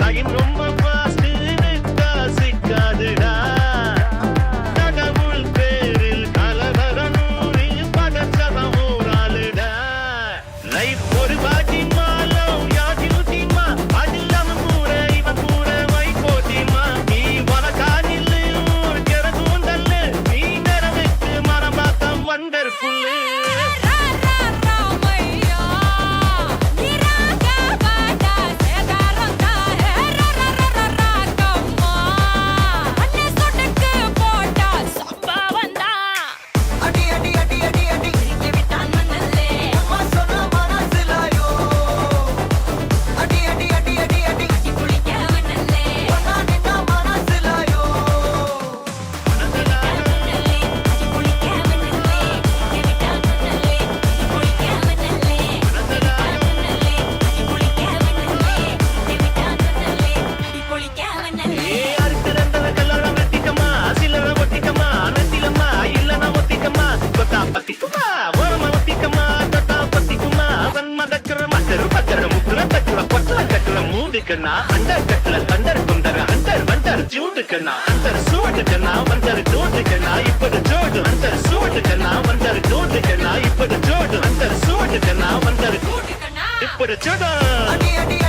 line ரொம்ப fast சிக்காதுடா கடவுள் பேரில் கலவரனூரி படச்சவன் ஊராளுடா லைஃப் ஒரு பாட்டி மாலம் யாதியுத்திமா அதில்லாம கூட இவன் கூட வை போட்டிமா நீ வனக்கானில் ஊர் ஜெரதூண்டல்லு நீ நிறவுக்கு மரமாக்கம் வண்டர்ஃபுல்லு அண்டர் கட்டல தண்டர் குண்டர் அண்டர் வண்டர் ஜூட்டுக்கண்ணா அண்டர் சூட்டுக்கண்ணா வண்டர் ஜூட்டுக்கண்ணா இப்படி ஜோடு அண்டர் சூட்டுக்கண்ணா வண்டர் ஜூட்டுக்கண்ணா இப்படி ஜோடு அண்டர் சூட்டுக்கண்ணா வண்டர் இப்படி ஜோடு